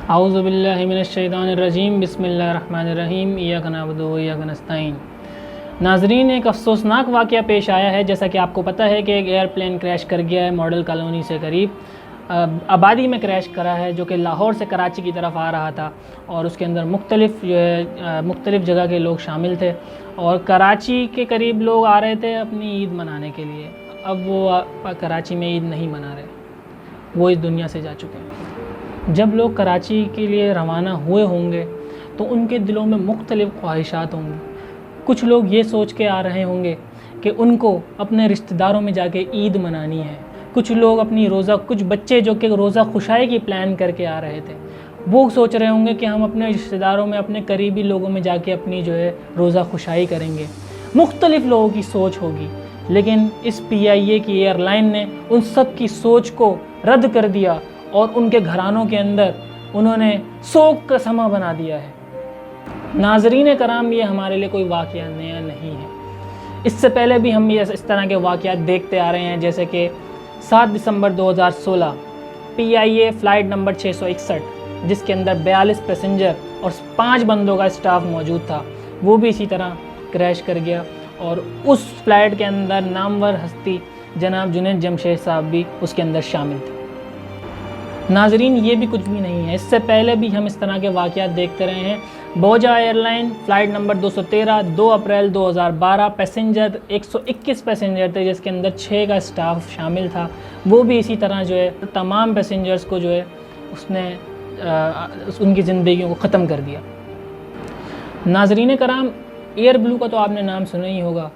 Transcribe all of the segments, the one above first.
औज़ु बिल्लाहि मिनश्शैतानिर्रजीम बिस्मिल्लाहिर्रहमानिर्रहीम इय्याका नअबुदु व इय्याका नस्तईन। नाज़रीन, एक अफसोसनाक वाक़या पेश आया है। जैसा कि आपको पता है कि एक एयरप्लेन क्रैश कर गया है मॉडल कॉलोनी से करीब आबादी में क्रैश करा है, जो कि लाहौर से कराची की तरफ आ रहा था और उसके अंदर मुख्तलिफ़ जगह के लोग शामिल थे और कराची के करीब लोग आ रहे थे अपनी ईद मनाने के लिए। अब वो कराची में ईद नहीं मना रहे, वो इस दुनिया से जा चुके हैं। जब लोग कराची के लिए रवाना हुए होंगे तो उनके दिलों में मुख्तलिफ़ ख्वाहिशात होंगी। कुछ लोग ये सोच के आ रहे होंगे कि उनको अपने रिश्तेदारों में जाके ईद मनानी है। कुछ लोग अपनी कुछ बच्चे जो कि रोज़ा खुशाई की प्लान करके आ रहे थे, वो सोच रहे होंगे कि हम अपने रिश्तेदारों में, अपने करीबी लोगों में जाके अपनी रोज़ा खुशाई करेंगे। मुख्तलिफ़ लोगों की सोच होगी, लेकिन इस PIA की एयरलाइन ने उन सब की सोच को रद्द कर दिया और उनके घरानों के अंदर उन्होंने सोग का समा बना दिया है। नाज़रीन कराम, ये हमारे लिए कोई वाक़या नया नहीं है। इससे पहले भी हम इस तरह के वाक़यात देखते आ रहे हैं, जैसे कि 7 दिसंबर 2016 PIA फ़्लाइट नंबर 661, जिसके अंदर 42 पैसेंजर और 5 बंदों का स्टाफ मौजूद था, वो भी इसी तरह क्रैश कर गया और उस फ़्लाइट के अंदर नामवर हस्ती जनाब जुनैद जमशेद साहब भी उसके अंदर शामिल थे। नाज़रीन, ये भी कुछ भी नहीं है। इससे पहले भी हम इस तरह के वाक़यात देखते रहे हैं। बोजा एयरलाइन फ़्लाइट नंबर 213 2 अप्रैल 2012, पैसेंजर 121 पैसेंजर थे, जिसके अंदर 6 का स्टाफ शामिल था। वो भी इसी तरह तमाम पैसेंजर्स को उसने उनकी ज़िंदगियों को ख़त्म कर दिया। नाज़रीन कराम, एयर ब्लू का तो आपने नाम सुना ही होगा।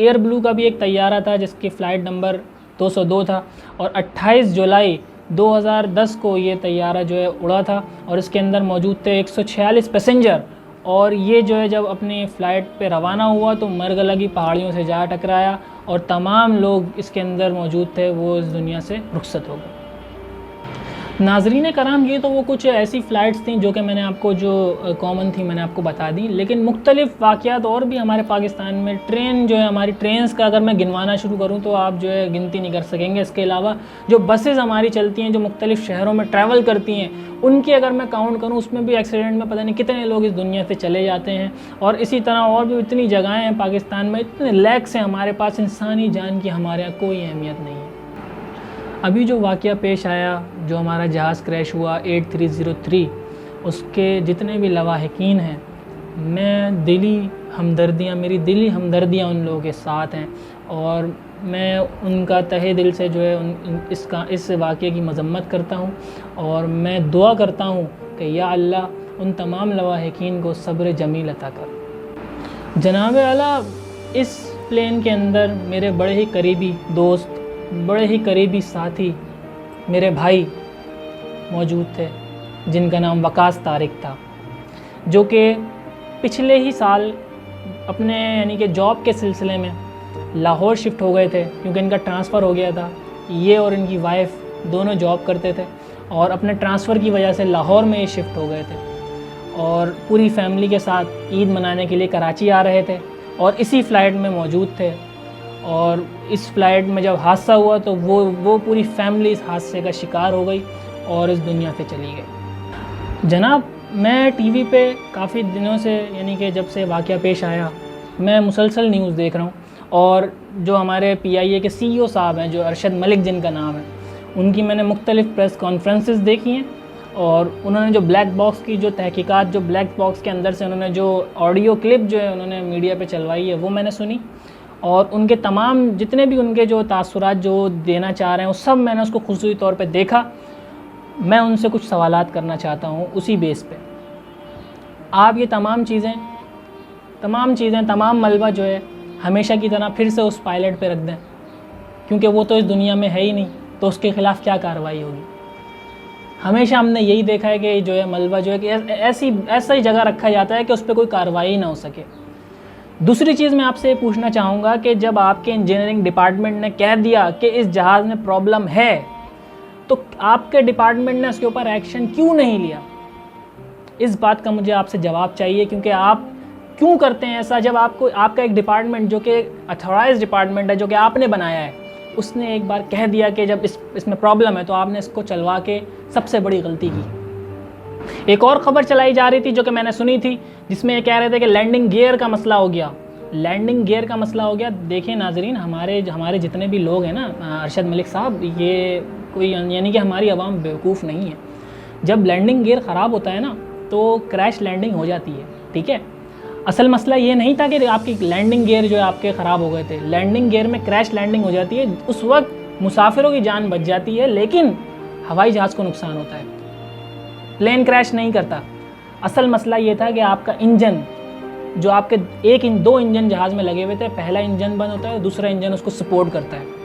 एयर ब्लू का भी एक तैयारा था जिसकी फ़्लाइट नंबर 202 था और 28 जुलाई 2010 को ये तैयारा उड़ा था और इसके अंदर मौजूद थे 146 पैसेंजर। और ये जब अपनी फ़्लाइट पे रवाना हुआ तो मरगला की पहाड़ियों से जा टकराया और तमाम लोग इसके अंदर मौजूद थे वो इस दुनिया से रुखसत हो गए। नाज़रीन कराम, ये तो वो कुछ ऐसी फ़्लाइट्स थी जो कि मैंने आपको कॉमन थी मैंने आपको बता दी, लेकिन मुख्तलिफ़ वाक़यात और भी हमारे पाकिस्तान में हमारी ट्रेन्स का अगर मैं गिनवाना शुरू करूँ तो आप गिनती नहीं कर सकेंगे। इसके अलावा जो बसेज़ हमारी चलती हैं, जो मुख्तलिफ़ शहरों में ट्रैवल करती हैं, उनकी अगर मैं काउंट करूँ उसमें भी एक्सीडेंट में पता नहीं कितने लोग इस दुनिया से चले जाते हैं। और इसी तरह और भी इतनी जगहें हैं पाकिस्तान में, इतने लैक्स हैं हमारे पास, इंसानी जान की हमारे यहाँ कोई अहमियत नहीं है। अभी जो वाक़या पेश आया, जो हमारा जहाज़ क्रैश हुआ 8303, उसके जितने भी लवाहिकीन हैं, मेरी दिली हमदर्दियाँ उन लोगों के साथ हैं और मैं उनका तहे दिल से इस वाक़े की मज़म्मत करता हूँ और मैं दुआ करता हूँ कि या अल्लाह उन तमाम लवाहिकीन को सब्र जमील अता कर। जनाब आला, इस प्लेन के अंदर मेरे बड़े ही करीबी दोस्त, बड़े ही करीबी साथी, मेरे भाई मौजूद थे, जिनका नाम वकास तारिक था, जो कि पिछले ही साल अपने यानी कि जॉब के सिलसिले में लाहौर शिफ्ट हो गए थे, क्योंकि इनका ट्रांसफ़र हो गया था। ये और इनकी वाइफ दोनों जॉब करते थे और अपने ट्रांसफ़र की वजह से लाहौर में ये शिफ्ट हो गए थे और पूरी फैमिली के साथ ईद मनाने के लिए कराची आ रहे थे और इसी फ़्लाइट में मौजूद थे। और इस फ़्लाइट में जब हादसा हुआ तो वो पूरी फैमिली इस हादसे का शिकार हो गई और इस दुनिया से चली गई। जनाब, मैं टीवी पे काफ़ी दिनों से, यानी कि जब से वाक़या पेश आया, मैं मुसलसल न्यूज़ देख रहा हूँ और जो हमारे PIA के CEO साहब हैं, जो अरशद मलिक जिनका नाम है, उनकी मैंने मुख्तलिफ़ प्रेस कॉन्फ्रेंसेस देखी हैं और उन्होंने जो ब्लैक बॉक्स की तहकीकात, जो ब्लैक बॉक्स के अंदर से उन्होंने जो ऑडियो क्लिप उन्होंने मीडिया पे चलवाई है, वो मैंने सुनी और उनके तमाम जितने भी उनके तासुरात देना चाह रहे हैं, वो सब मैंने उसको खुसूसी तौर पे देखा। मैं उनसे कुछ सवालात करना चाहता हूँ उसी बेस पे। आप ये तमाम चीज़ें, तमाम मलबा हमेशा की तरह फिर से उस पायलट पे रख दें, क्योंकि वो तो इस दुनिया में है ही नहीं, तो उसके ख़िलाफ़ क्या कार्रवाई होगी। हमेशा हमने यही देखा है कि मलबा कि ऐसा ही जगह रखा जाता है कि उस पर कोई कार्रवाई ना हो सके। दूसरी चीज़ मैं आपसे पूछना चाहूँगा कि जब आपके इंजीनियरिंग डिपार्टमेंट ने कह दिया कि इस जहाज़ में प्रॉब्लम है, तो आपके डिपार्टमेंट ने उसके ऊपर एक्शन क्यों नहीं लिया? इस बात का मुझे आपसे जवाब चाहिए, क्योंकि आप क्यों करते हैं ऐसा जब आपका एक डिपार्टमेंट, जो कि अथॉराइज्ड डिपार्टमेंट है, जो कि आपने बनाया है, उसने एक बार कह दिया कि जब इसमें प्रॉब्लम है तो आपने इसको चलवा के सबसे बड़ी गलती की। एक और ख़बर चलाई जा रही थी जो कि मैंने सुनी थी, जिसमें ये कह रहे थे कि लैंडिंग गियर का मसला हो गया। लैंडिंग गियर का मसला हो गया। देखिए नाजरीन, हमारे जितने भी लोग हैं ना, अरशद मलिक साहब, ये कोई यानी कि हमारी आवाम बेवकूफ़ नहीं है। जब लैंडिंग गियर ख़राब होता है ना तो क्रैश लैंडिंग हो जाती है, ठीक है। असल मसला ये नहीं था कि आपकी लैंडिंग गियर जो है आपके ख़राब हो गए थे। लैंडिंग गियर में क्रैश लैंडिंग हो जाती है, उस वक्त मुसाफिरों की जान बच जाती है, लेकिन हवाई जहाज़ को नुकसान होता है। प्लेन क्रैश नहीं करता। असल मसला ये था कि आपका इंजन, जो आपके दो इंजन जहाज़ में लगे हुए थे, पहला इंजन बंद होता है, दूसरा इंजन उसको सपोर्ट करता है।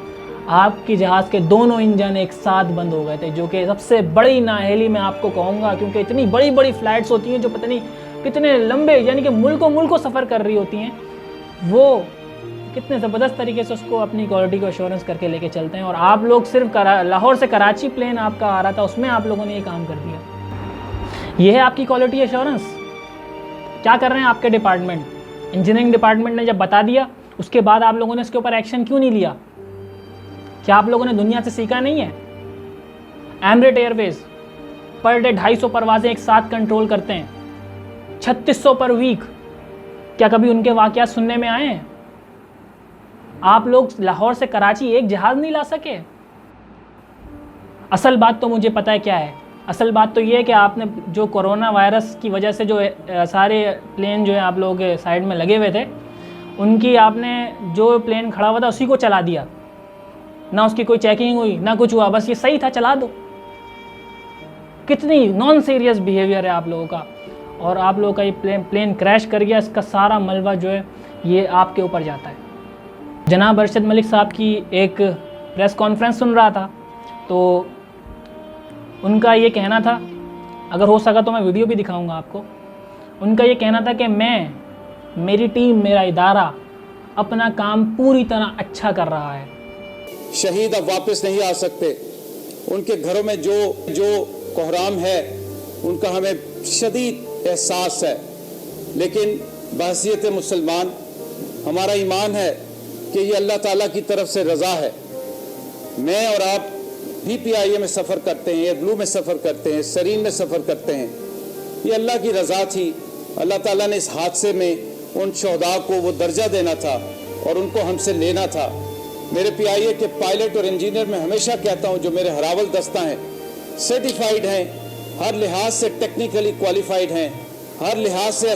आपकी जहाज़ के दोनों इंजन एक साथ बंद हो गए थे, जो कि सबसे बड़ी नाअहली मैं आपको कहूँगा, क्योंकि इतनी बड़ी बड़ी फ़्लाइट्स होती हैं जो पता नहीं कितने लंबे, यानी कि मुल्कों सफ़र कर रही होती हैं, वो कितने ज़बरदस्त तरीके से उसको अपनी क्वालिटी को एश्योरेंस करके लेके चलते हैं। और आप लोग सिर्फ लाहौर से कराची प्लेन आपका आ रहा था, उसमें आप लोगों ने ये काम कर दिया। ये है आपकी क्वालिटी एश्योरेंस। क्या कर रहे हैं आपके डिपार्टमेंट? इंजीनियरिंग डिपार्टमेंट ने जब बता दिया, उसके बाद आप लोगों ने इसके ऊपर एक्शन क्यों नहीं लिया? क्या आप लोगों ने दुनिया से सीखा नहीं है? एमिरेट एयरवेज पर डे 250 परवाजें एक साथ कंट्रोल करते हैं, 3600 पर वीक। क्या कभी उनके वाक़यात सुनने में आए हैं? आप लोग लाहौर से कराची एक जहाज़ नहीं ला सके। असल बात तो मुझे पता है क्या है। असल बात तो ये है कि आपने जो कोरोना वायरस की वजह से जो सारे प्लेन जो है आप लोग साइड में लगे हुए थे, उनकी आपने जो प्लेन खड़ा हुआ था उसी को चला दिया। ना उसकी कोई चेकिंग हुई, ना कुछ हुआ, बस ये सही था, चला दो। कितनी नॉन सीरियस बिहेवियर है आप लोगों का। और आप लोगों का ये प्लेन क्रैश कर गया, इसका सारा मलबा जो है ये आपके ऊपर जाता है। जनाब अरशद मलिक साहब की एक प्रेस कॉन्फ्रेंस सुन रहा था, तो उनका ये कहना था, अगर हो सका तो मैं वीडियो भी दिखाऊंगा आपको। उनका ये कहना था कि मेरी टीम, मेरा इदारा अपना काम पूरी तरह अच्छा कर रहा है। शहीद अब वापस नहीं आ सकते। उनके घरों में जो कोहराम है उनका हमें शदीद एहसास है, लेकिन बहसीयत मुसलमान हमारा ईमान है कि ये अल्लाह ताला की तरफ से रज़ा है। मैं और आप PPIA में सफ़र करते हैं, एयरब्लू में सफ़र करते हैं, सरीन में सफ़र करते हैं, ये अल्लाह की रज़ा थी। अल्लाह ताला ने इस हादसे में उन शहदा को वो दर्जा देना था और उनको हमसे लेना था। मेरे PIA के पायलट और इंजीनियर मैं हमेशा कहता हूँ, जो मेरे हरावल दस्ता हैं, सर्टिफाइड हैं, हर लिहाज से टेक्निकली क्वालिफाइड हैं, हर लिहाज से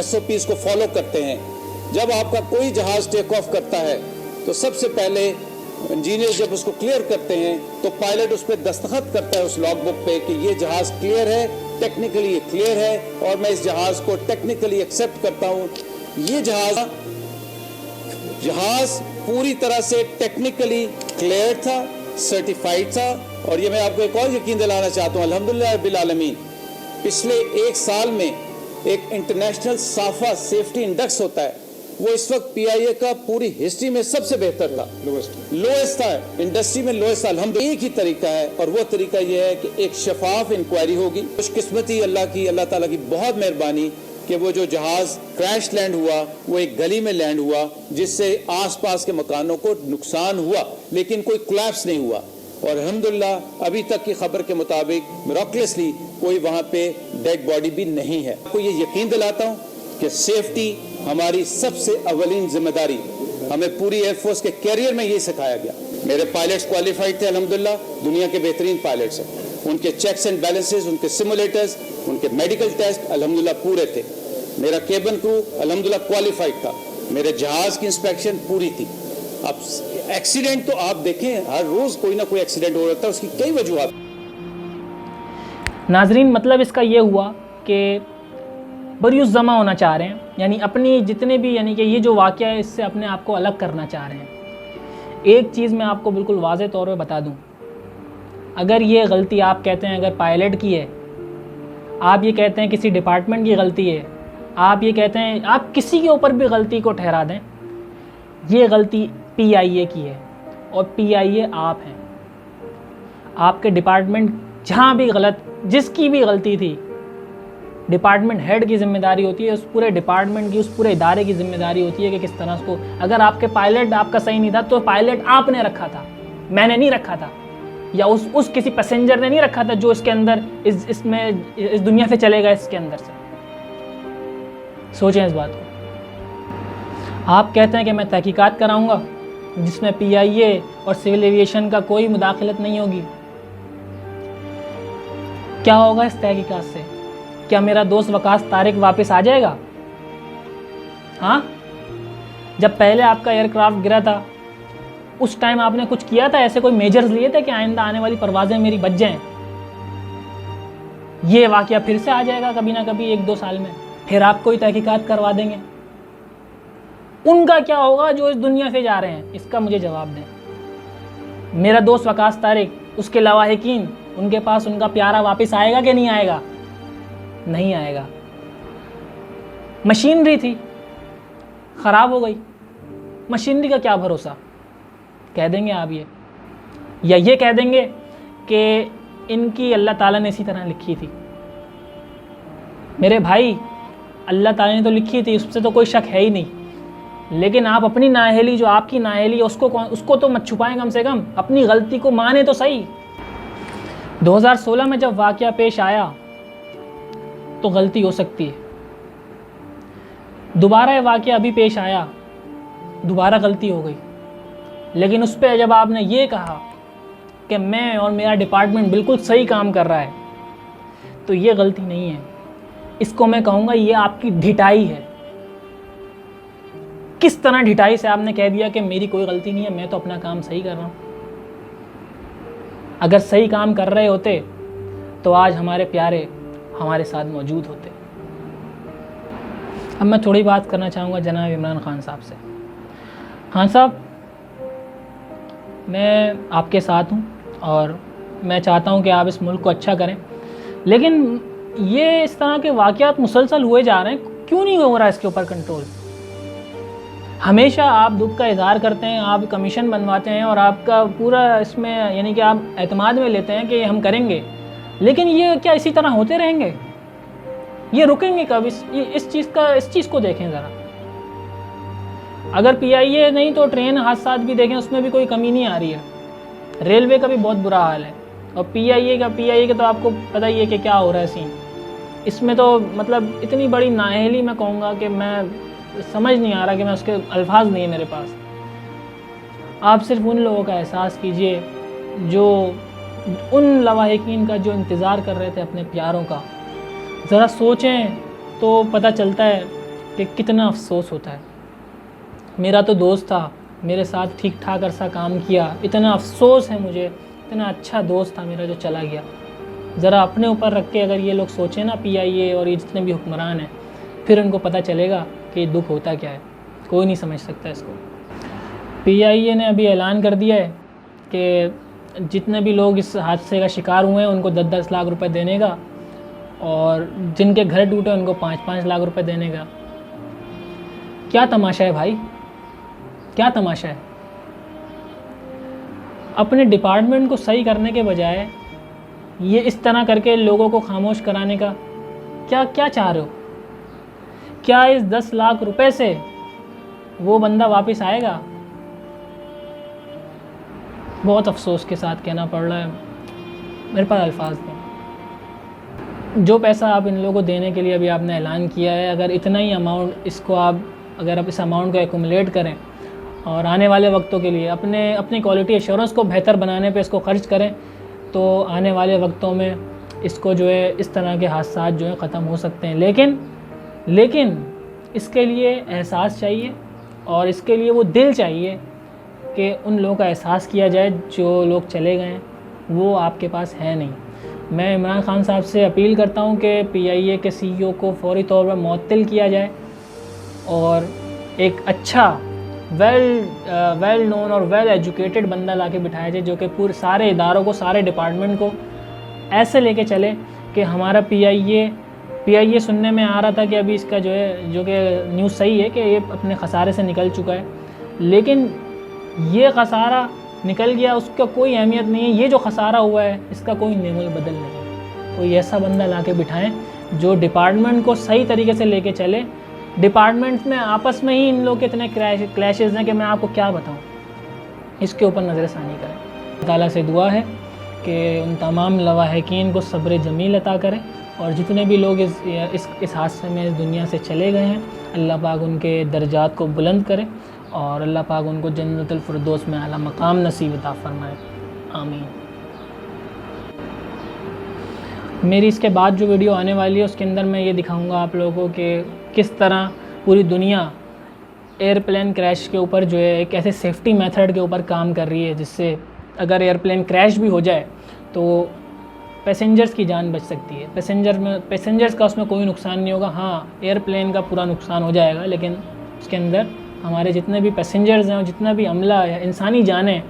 SOPs को फॉलो करते हैं। जब आपका कोई जहाज़ टेक ऑफ करता है तो सबसे पहले इंजीनियर जब उसको क्लियर करते हैं तो पायलट उस पर दस्तखत करता है उस लॉग बुक पे कि ये जहाज़ क्लियर है, टेक्निकली ये क्लियर है और मैं इस जहाज़ को टेक्निकली एक्सेप्ट करता हूँ। ये जहाज़ पूरी तरह से टेक्निकली क्लियर था, सर्टिफाइड था। और ये मैं आपको एक और यकीन दिलाना चाहता हूँ, अल्हम्दुलिल्लाह रब्बिल आलमीन, पिछले एक साल में एक इंटरनेशनल साफा सेफ्टी इंडेक्स होता है, वो इस वक्त PIA का पूरी हिस्ट्री में सबसे बेहतर था, लोएस्ट था, इंडस्ट्री में लोएस्ट था। अल्हम्दुलिल्लाह एक ही तरीका है और वो तरीका ये है कि एक शफाफ इंक्वायरी होगी। खुशकिस्मती अल्लाह ताला की बहुत मेहरबानी कि वो जो जहाज़ क्रैश लैंड हुआ वो एक गली में लैंड हुआ, जिससे आसपास के मकानों को नुकसान हुआ, लेकिन कोई कोलैप्स नहीं हुआ। और अल्हम्दुलिल्लाह अभी तक की खबर के मुताबिक मिराकलसली कोई वहाँ पे डेड बॉडी भी नहीं है। आपको ये यकीन दिलाता हूँ कि सेफ्टी हमारी सबसे अवलीन जिम्मेदारी। हमें पूरी एयरफोर्स के कैरियर में ये सिखाया गया। मेरे पायलट्स क्वालिफाइड थे, अल्हम्दुलिल्लाह दुनिया के बेहतरीन पायलट्स हैं। उनके चेक्स एंड बैलेंसेस, उनके सिमुलेटर्स, उनके मेडिकल टेस्ट अल्हम्दुलिल्लाह पूरे थे। मेरा केबिन क्रू अल्हम्दुलिल्लाह क्वालिफाइड था। मेरे जहाज़ की इंस्पेक्शन पूरी थी। अब एक्सीडेंट तो आप देखें, हर रोज़ कोई ना कोई एक्सीडेंट हो रहा था, उसकी कई वजूहत। नाजरीन, मतलब इसका ये हुआ कि बरियुस जमा होना चाह रहे हैं, यानी अपनी जितने भी, यानी कि ये जो वाक़या है इससे अपने आप को अलग करना चाह रहे हैं। एक चीज़ मैं आपको बिल्कुल वाज़े तौर पे बता दूं, अगर ये गलती आप कहते हैं अगर पायलट की है, आप ये कहते हैं किसी डिपार्टमेंट की गलती है, आप ये कहते हैं आप किसी के ऊपर भी गलती को ठहरा दें, ये गलती PIA की है और PIA आप हैं। आपके डिपार्टमेंट जहाँ भी गलत, जिसकी भी गलती थी, डिपार्टमेंट हेड की जिम्मेदारी होती है, उस पूरे डिपार्टमेंट की, उस पूरे इदारे की जिम्मेदारी होती है कि किस तरह उसको, अगर आपके पायलट आपका सही नहीं था तो पायलट आपने रखा था, मैंने नहीं रखा था। या उस किसी पैसेंजर ने नहीं रखा था जो इसके अंदर इस दुनिया से चलेगा इसके अंदर से। सोचें इस बात को। आप कहते हैं कि मैं तहकीकात कराऊंगा जिसमें PIA और सिविल एविएशन का कोई मुदाखलत नहीं होगी। क्या होगा इस तहकीकात से? क्या मेरा दोस्त वकास तारिक वापस आ जाएगा? हाँ, जब पहले आपका एयरक्राफ्ट गिरा था उस टाइम आपने कुछ किया था? ऐसे कोई मेजर्स लिए थे कि आइंदा आने वाली परवाजें मेरी बच जाएं? ये वाकया फिर से आ जाएगा कभी ना कभी 1-2 साल में, फिर आपको ही तहकीकात करवा देंगे। उनका क्या होगा जो इस दुनिया से जा रहे हैं? इसका मुझे जवाब दें। मेरा दोस्त वकास तारिक, उसके लवाहिकीन, उनके पास उनका प्यारा वापस आएगा कि नहीं आएगा? नहीं आएगा। मशीनरी थी, ख़राब हो गई, मशीनरी का क्या भरोसा? कह देंगे आप ये, या ये कह देंगे कि इनकी अल्लाह ताला ने इसी तरह लिखी थी। मेरे भाई, अल्लाह ताला ने तो लिखी थी, उससे तो कोई शक है ही नहीं, लेकिन आप अपनी नाअहली, जो आपकी नाअहली है उसको तो मत छुपाएं। कम से कम अपनी गलती को माने तो सही। 2016 में जब वाकया पेश आया तो गलती हो सकती है, दोबारा ये वाकया अभी पेश आया, दोबारा गलती हो गई, लेकिन उस पर जब आपने ये कहा कि मैं और मेरा डिपार्टमेंट बिल्कुल सही काम कर रहा है, तो ये गलती नहीं है, इसको मैं कहूँगा ये आपकी ढिठाई है। किस तरह ढिठाई से आपने कह दिया कि मेरी कोई गलती नहीं है, मैं तो अपना काम सही कर रहा हूँ। अगर सही काम कर रहे होते तो आज हमारे प्यारे हमारे साथ मौजूद होते। अब मैं थोड़ी बात करना चाहूँगा जनाब इमरान खान साहब से। खान साहब, मैं आपके साथ हूँ और मैं चाहता हूँ कि आप इस मुल्क को अच्छा करें, लेकिन ये इस तरह के वाक़यात मुसलसल हुए जा रहे हैं, क्यों नहीं हो रहा इसके ऊपर कंट्रोल? हमेशा आप दुख का इजहार करते हैं, आप कमीशन बनवाते हैं और आपका पूरा इसमें यानी कि आप एतमाद में लेते हैं कि हम करेंगे, लेकिन ये क्या इसी तरह होते रहेंगे? ये रुकेंगे कब? इस चीज़ को देखें ज़रा। अगर PIA नहीं तो ट्रेन हादसा भी देखें, उसमें भी कोई कमी नहीं आ रही है। रेलवे का भी बहुत बुरा हाल है, और PIA का तो आपको पता ही है कि क्या हो रहा है सीन। इसमें तो मतलब इतनी बड़ी नाअहली, मैं कहूँगा कि मैं समझ नहीं आ रहा कि मैं उसके अल्फाज नहीं है मेरे पास। आप सिर्फ उन लोगों का एहसास कीजिए जो उन लवाहिकीन का जो इंतज़ार कर रहे थे अपने प्यारों का। ज़रा सोचें तो पता चलता है कि कितना अफसोस होता है। मेरा तो दोस्त था, मेरे साथ ठीक ठाक अरसा काम किया, इतना अफसोस है मुझे, इतना अच्छा दोस्त था मेरा जो चला गया। ज़रा अपने ऊपर रख के अगर ये लोग सोचें ना, PIA और ये जितने भी हुक्मरान हैं, फिर उनको पता चलेगा कि दुख होता क्या है। कोई नहीं समझ सकता इसको। PIA ने अभी ऐलान कर दिया है कि जितने भी लोग इस हादसे का शिकार हुए हैं उनको 10-10 लाख रुपए देने का, और जिनके घर टूटे उनको 5-5 लाख रुपए देने का। क्या तमाशा है भाई, क्या तमाशा है? अपने डिपार्टमेंट को सही करने के बजाय ये इस तरह करके लोगों को खामोश कराने का क्या चाह रहे हो? क्या इस 10 लाख रुपए से वो बंदा वापस आएगा? बहुत अफसोस के साथ कहना पड़ रहा है, मेरे पास अल्फाज नहीं। जो पैसा आप इन लोगों को देने के लिए अभी आपने ऐलान किया है, अगर इतना ही अमाउंट अगर आप इस अमाउंट को एक्यूमुलेट करें और आने वाले वक्तों के लिए अपनी क्वालिटी एश्योरेंस को बेहतर बनाने पे इसको खर्च करें, तो आने वाले वक्तों में इसको जो है इस तरह के हादसा जो है ख़त्म हो सकते हैं। लेकिन इसके लिए एहसास चाहिए, और इसके लिए वो दिल चाहिए कि उन लोगों का एहसास किया जाए जो लोग चले गए हैं, वो आपके पास है नहीं। मैं इमरान खान साहब से अपील करता हूं कि PIA के CEO को फौरी तौर पर मुअत्तल किया जाए और एक अच्छा वेल नोन और वेल एजुकेटेड बंदा ला के बिठाया जाए, जो कि पूरे सारे इदारों को, सारे डिपार्टमेंट को ऐसे लेके चले कि हमारा PIA सुनने में आ रहा था कि अभी इसका जो कि न्यूज़ सही है कि ये अपने खसारे से निकल चुका है, लेकिन ये खसारा निकल गया, उसका कोई अहमियत नहीं है। ये जो खसारा हुआ है इसका कोई नेमुल बदल नहीं है। कोई ऐसा बंदा ला के बिठाएँ जो डिपार्टमेंट को सही तरीके से लेके चले। डिपार्टमेंट में आपस में ही इन लोग के इतने क्लैशेज़ हैं कि मैं आपको क्या बताऊँ। इसके ऊपर नज़रसानी करें। अल्लाह ताला से दुआ है कि उन तमाम लवाहिकीन को सब्र जमील अता करें, और जितने भी लोग इस हादसे में इस दुनिया से चले गए हैं, अल्लाह पाक उनके दर्जात को बुलंद करे और अल्लाह पाक उनको जन्नतुल फिरदौस में आला मकाम नसीब अता फरमाए, आमीन। मेरी इसके बाद जो वीडियो आने वाली है उसके अंदर मैं ये दिखाऊंगा आप लोगों को कि किस तरह पूरी दुनिया एयरप्लेन क्रैश के ऊपर जो है एक ऐसे सेफ्टी मेथड के ऊपर काम कर रही है जिससे अगर एयरप्लेन क्रैश भी हो जाए तो पैसेंजर्स की जान बच सकती है। पैसेंजर्स का उसमें कोई नुकसान नहीं होगा। हाँ, एयरप्लेन का पूरा नुकसान हो जाएगा, लेकिन उसके अंदर हमारे जितने भी पैसेंजर्स हैं और जितना भी अमला है, इंसानी जानें,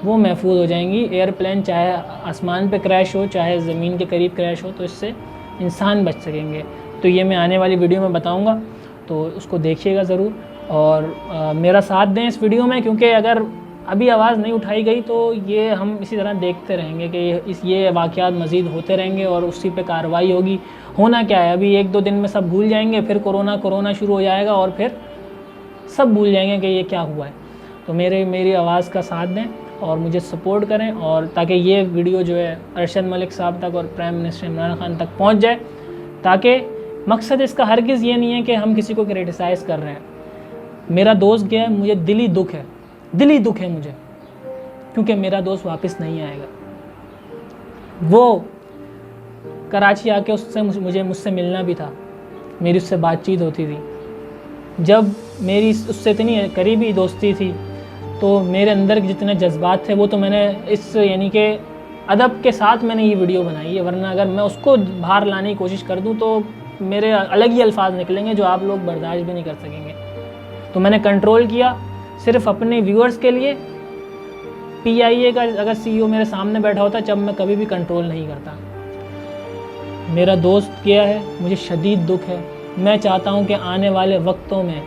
वो महफूज हो जाएंगी। एयरप्लेन चाहे आसमान पे क्रैश हो, चाहे ज़मीन के करीब क्रैश हो, तो इससे इंसान बच सकेंगे। तो ये मैं आने वाली वीडियो में बताऊँगा, तो उसको देखिएगा ज़रूर और मेरा साथ दें इस वीडियो में, क्योंकि अगर अभी आवाज़ नहीं उठाई गई तो ये हम इसी तरह देखते रहेंगे कि ये वाक़यात मज़ीद होते रहेंगे और उसी पे कार्रवाई होगी। होना क्या है, अभी 1-2 दिन में सब भूल जाएंगे, फिर कोरोना शुरू हो जाएगा और फिर सब भूल जाएंगे कि ये क्या हुआ है। तो मेरी आवाज़ का साथ दें और मुझे सपोर्ट करें, और ताकि ये वीडियो जो है अरशद मलिक साहब तक और प्राइम मिनिस्टर इमरान खान तक पहुँच जाए, ताकि मकसद इसका हरगिज़ ये नहीं है कि हम किसी को क्रिटिसाइज़ कर रहे हैं। मेरा दोस्त गया है, मुझे दिली दुख है मुझे, क्योंकि मेरा दोस्त वापस नहीं आएगा। वो कराची आके मुझसे मिलना भी था, मेरी उससे बातचीत होती थी। जब मेरी उससे इतनी करीबी दोस्ती थी तो मेरे अंदर के जितने जज्बात थे वो तो मैंने इस यानी कि अदब के साथ मैंने ये वीडियो बनाई है, वरना अगर मैं उसको बाहर लाने की कोशिश कर दूँ तो मेरे अलग ही अल्फाज निकलेंगे जो आप लोग बर्दाश्त भी नहीं कर सकेंगे। तो मैंने कंट्रोल किया सिर्फ अपने व्यूअर्स के लिए। PIA का अगर CEO मेरे सामने बैठा होता जब मैं कभी भी कंट्रोल नहीं करता। मेरा दोस्त गया है, मुझे शदीद दुख है। मैं चाहता हूं कि आने वाले वक्तों में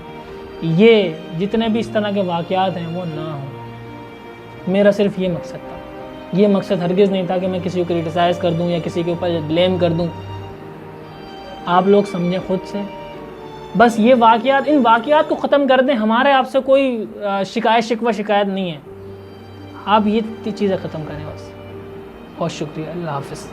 ये जितने भी इस तरह के वाक़यात हैं वो ना हो। मेरा सिर्फ ये मकसद था। ये मकसद हरगिज़ नहीं था कि मैं किसी को क्रिटिसाइज़ कर दूं या किसी के ऊपर ब्लेम कर दूं। आप लोग समझें खुद से, बस इन वाक़यात को ख़त्म कर दें। हमारे आपसे कोई शिकायत नहीं है। आप ये चीज़ें ख़त्म करें बस। बहुत शुक्रिया, अल्लाह हाफ़िज़।